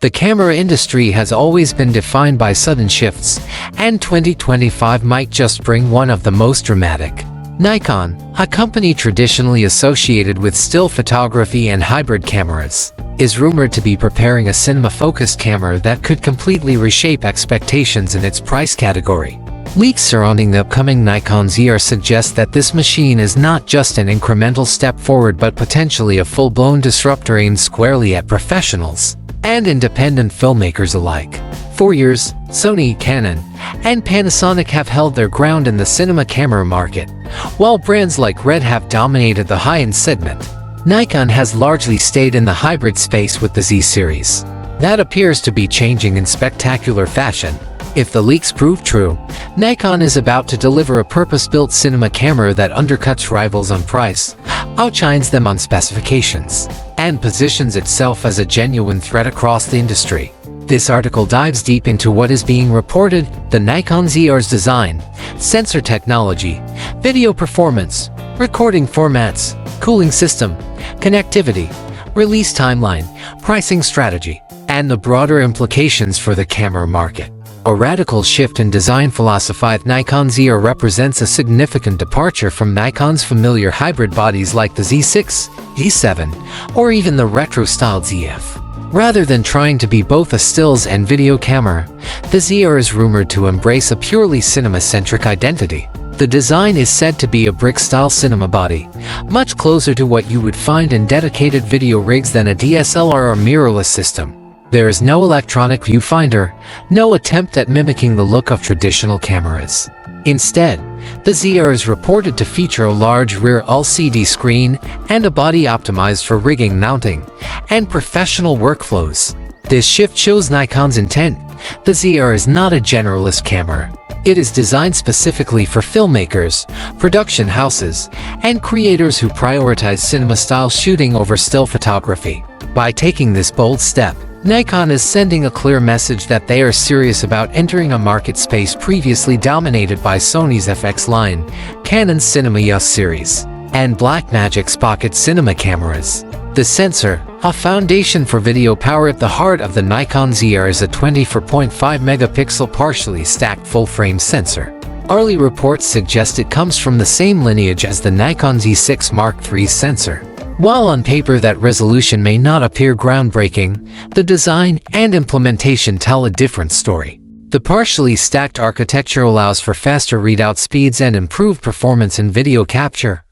The camera industry has always been defined by sudden shifts, and 2025 might just bring one of the most dramatic. Nikon, a company traditionally associated with still photography and hybrid cameras, is rumored to be preparing a cinema-focused camera that could completely reshape expectations in its price category. Leaks surrounding the upcoming Nikon ZR suggest that this machine is not just an incremental step forward but potentially a full-blown disruptor aimed squarely at professionals and independent filmmakers alike. For years, Sony, Canon, and Panasonic have held their ground in the cinema camera market, while brands like Red have dominated the high-end segment. Nikon has largely stayed in the hybrid space with the Z series. That appears to be changing in spectacular fashion. If the leaks prove true, Nikon is about to deliver a purpose-built cinema camera that undercuts rivals on price, outshines them on specifications, and positions itself as a genuine threat across the industry. This article dives deep into what is being reported, the Nikon ZR's design, sensor technology, video performance, recording formats, cooling system, connectivity, release timeline, pricing strategy, and the broader implications for the camera market. A radical shift in design philosophy. Nikon ZR represents a significant departure from Nikon's familiar hybrid bodies like the Z6, Z7, or even the retro-styled ZF. Rather than trying to be both a stills and video camera, the ZR is rumored to embrace a purely cinema-centric identity. The design is said to be a brick-style cinema body, much closer to what you would find in dedicated video rigs than a DSLR or mirrorless system. There is no electronic viewfinder, no attempt at mimicking the look of traditional cameras. Instead, the ZR is reported to feature a large rear LCD screen and a body optimized for rigging, mounting, and professional workflows. This shift shows Nikon's intent. The ZR is not a generalist camera. It is designed specifically for filmmakers, production houses, and creators who prioritize cinema-style shooting over still photography. By taking this bold step, Nikon is sending a clear message that they are serious about entering a market space previously dominated by Sony's FX line, Canon's Cinema EOS series, and Blackmagic's pocket cinema cameras. The sensor, a foundation for video power at the heart of the Nikon ZR, is a 24.5 megapixel partially stacked full-frame sensor. Early reports suggest it comes from the same lineage as the Nikon Z6 Mark III sensor. While on paper that resolution may not appear groundbreaking, the design and implementation tell a different story. The partially stacked architecture allows for faster readout speeds and improved performance in video capture,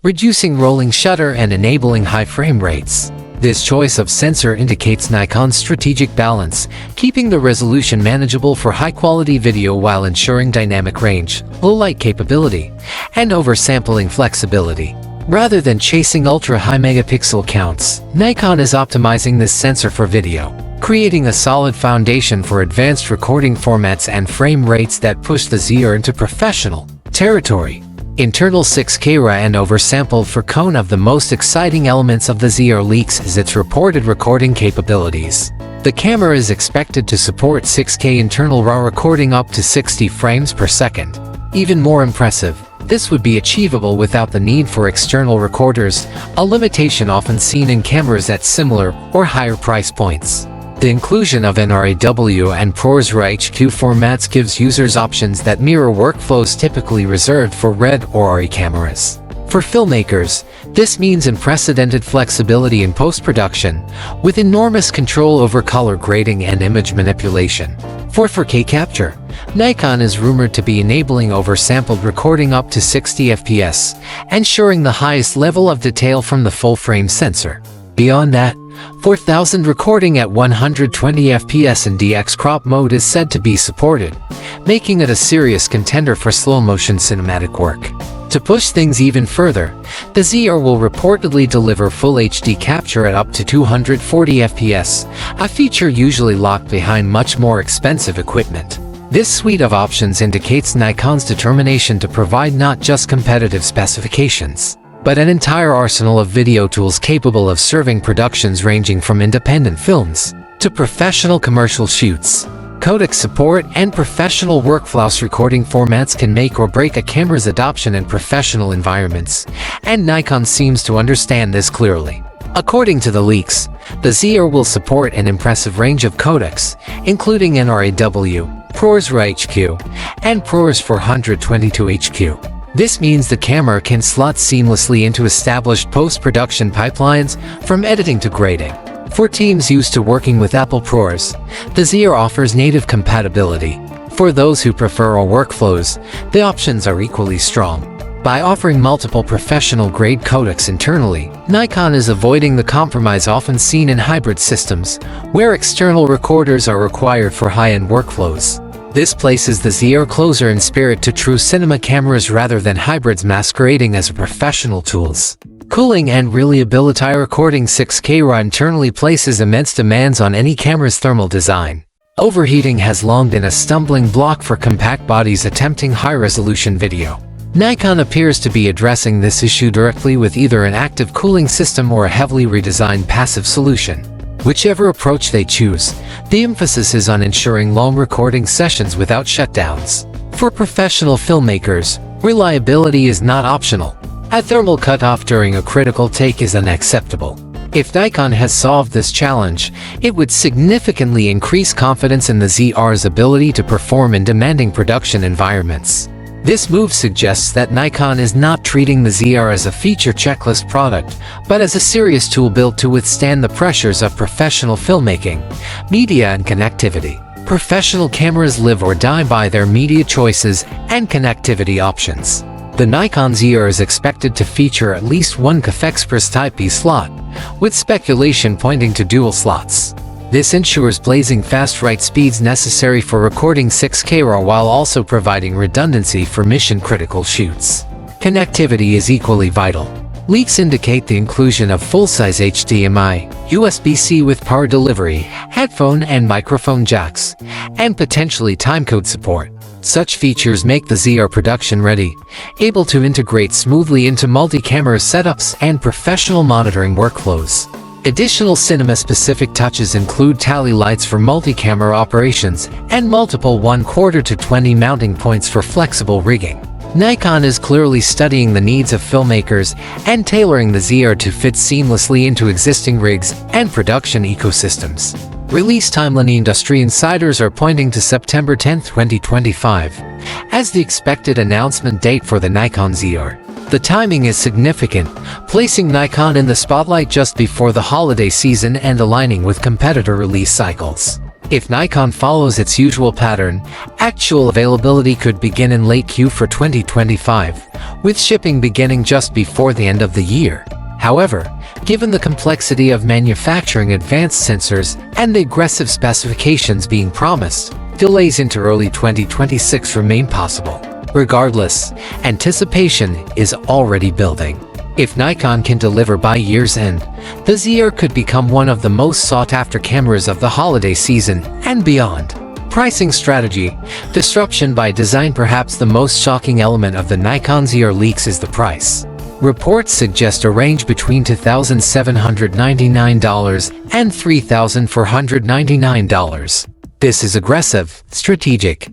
reducing rolling shutter and enabling high frame rates. This choice of sensor indicates Nikon's strategic balance, keeping the resolution manageable for high-quality video while ensuring dynamic range, low-light capability, and oversampling flexibility. Rather than chasing ultra-high megapixel counts, Nikon is optimizing this sensor for video, creating a solid foundation for advanced recording formats and frame rates that push the ZR into professional territory. Internal 6K RAW and oversampled for one of the most exciting elements of the ZR leaks is its reported recording capabilities. The camera is expected to support 6K internal RAW recording up to 60 frames per second. Even more impressive, this would be achievable without the need for external recorders, a limitation often seen in cameras at similar or higher price points. The inclusion of NRAW and ProRes RAW HQ formats gives users options that mirror workflows typically reserved for RED or RE cameras. For filmmakers, this means unprecedented flexibility in post-production, with enormous control over color grading and image manipulation. For 4K capture, Nikon is rumored to be enabling oversampled recording up to 60 FPS, ensuring the highest level of detail from the full-frame sensor. Beyond that, 4000 recording at 120 FPS in DX crop mode is said to be supported, making it a serious contender for slow-motion cinematic work. To push things even further, the ZR will reportedly deliver full HD capture at up to 240 FPS, a feature usually locked behind much more expensive equipment. This suite of options indicates Nikon's determination to provide not just competitive specifications, but an entire arsenal of video tools capable of serving productions ranging from independent films to professional commercial shoots. Codec support and professional workflows. Recording formats can make or break a camera's adoption in professional environments, and Nikon seems to understand this clearly. According to the leaks, the ZR will support an impressive range of codecs, including NRAW, ProRes RAW-HQ, and ProRes 422HQ. This means the camera can slot seamlessly into established post-production pipelines, from editing to grading. For teams used to working with Apple ProRes, the ZR offers native compatibility. For those who prefer all workflows, the options are equally strong. By offering multiple professional-grade codecs internally, Nikon is avoiding the compromise often seen in hybrid systems, where external recorders are required for high-end workflows. This places the ZR closer in spirit to true cinema cameras rather than hybrids masquerading as professional tools. Cooling and reliability. Recording 6K RAW internally places immense demands on any camera's thermal design. Overheating has long been a stumbling block for compact bodies attempting high-resolution video. Nikon appears to be addressing this issue directly with either an active cooling system or a heavily redesigned passive solution. Whichever approach they choose, the emphasis is on ensuring long recording sessions without shutdowns. For professional filmmakers, reliability is not optional. A thermal cutoff during a critical take is unacceptable. If Nikon has solved this challenge, it would significantly increase confidence in the ZR's ability to perform in demanding production environments. This move suggests that Nikon is not treating the ZR as a feature checklist product, but as a serious tool built to withstand the pressures of professional filmmaking, media and connectivity. Professional cameras live or die by their media choices and connectivity options. The Nikon ZR is expected to feature at least one CF Express Type B slot, with speculation pointing to dual slots. This ensures blazing fast write speeds necessary for recording 6K RAW while also providing redundancy for mission-critical shoots. Connectivity is equally vital. Leaks indicate the inclusion of full-size HDMI, USB-C with power delivery, headphone and microphone jacks, and potentially timecode support. Such features make the ZR production ready, able to integrate smoothly into multi-camera setups and professional monitoring workflows. Additional cinema-specific touches include tally lights for multi-camera operations and multiple 1/4 to 20 mounting points for flexible rigging. Nikon is clearly studying the needs of filmmakers and tailoring the ZR to fit seamlessly into existing rigs and production ecosystems. Release timeline. Industry insiders are pointing to September 10, 2025, as the expected announcement date for the Nikon ZR. The timing is significant, placing Nikon in the spotlight just before the holiday season and aligning with competitor release cycles. If Nikon follows its usual pattern, actual availability could begin in late Q4 2025, with shipping beginning just before the end of the year. However, given the complexity of manufacturing advanced sensors and the aggressive specifications being promised, delays into early 2026 remain possible. Regardless, anticipation is already building. If Nikon can deliver by year's end, the ZR could become one of the most sought-after cameras of the holiday season and beyond. Pricing strategy. Disruption by design. Perhaps the most shocking element of the Nikon ZR leaks is the price. Reports suggest a range between $2,799 and $3,499. This is aggressive, strategic,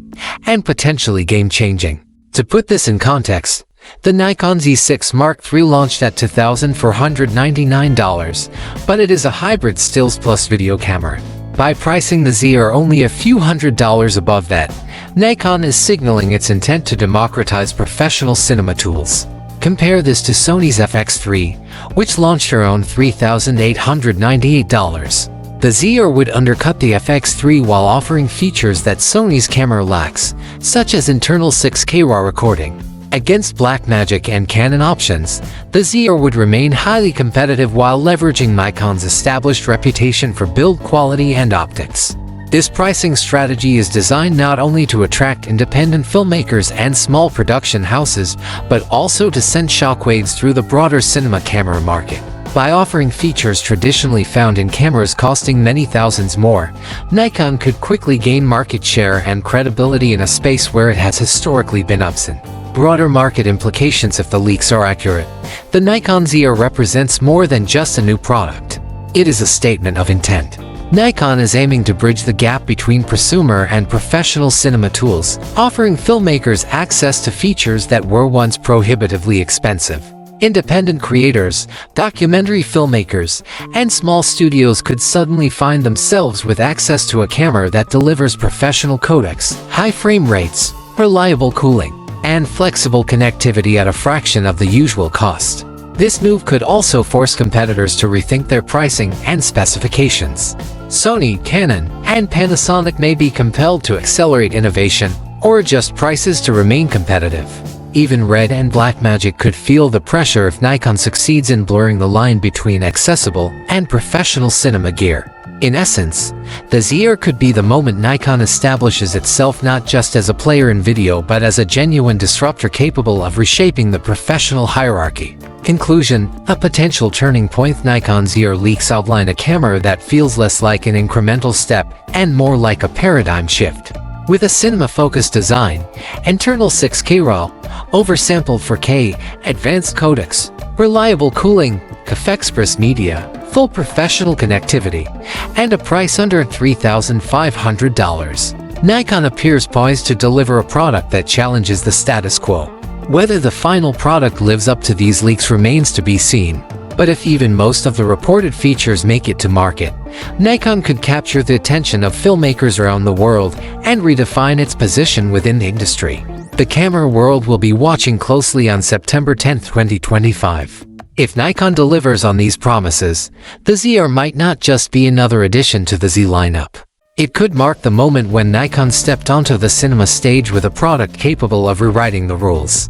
and potentially game-changing. To put this in context, the Nikon Z6 Mark III launched at $2,499, but it is a hybrid stills plus video camera. By pricing the ZR only a few $100s above that, Nikon is signaling its intent to democratize professional cinema tools. Compare this to Sony's FX3, which launched around $3,898. The ZR would undercut the FX3 while offering features that Sony's camera lacks, such as internal 6K RAW recording. Against Blackmagic and Canon options, the ZR would remain highly competitive while leveraging Nikon's established reputation for build quality and optics. This pricing strategy is designed not only to attract independent filmmakers and small production houses, but also to send shockwaves through the broader cinema camera market. By offering features traditionally found in cameras costing many thousands more, Nikon could quickly gain market share and credibility in a space where it has historically been absent. Broader market implications. If the leaks are accurate, the Nikon ZR represents more than just a new product. It is a statement of intent. Nikon is aiming to bridge the gap between prosumer and professional cinema tools, offering filmmakers access to features that were once prohibitively expensive. Independent creators, documentary filmmakers, and small studios could suddenly find themselves with access to a camera that delivers professional codecs, high frame rates, reliable cooling, and flexible connectivity at a fraction of the usual cost. This move could also force competitors to rethink their pricing and specifications. Sony, Canon, and Panasonic may be compelled to accelerate innovation or adjust prices to remain competitive. Even Red and Blackmagic could feel the pressure if Nikon succeeds in blurring the line between accessible and professional cinema gear. In essence, the ZR could be the moment Nikon establishes itself not just as a player in video but as a genuine disruptor capable of reshaping the professional hierarchy. Conclusion: a potential turning point. Nikon ZR leaks outline a camera that feels less like an incremental step and more like a paradigm shift. With a cinema-focused design, internal 6K RAW, oversampled 4K, advanced codecs, reliable cooling, CAF-express media, full professional connectivity, and a price under $3,500, Nikon appears poised to deliver a product that challenges the status quo. Whether the final product lives up to these leaks remains to be seen, but if even most of the reported features make it to market, Nikon could capture the attention of filmmakers around the world and redefine its position within the industry. The camera world will be watching closely on September 10, 2025. If Nikon delivers on these promises, the ZR might not just be another addition to the Z lineup. It could mark the moment when Nikon stepped onto the cinema stage with a product capable of rewriting the rules.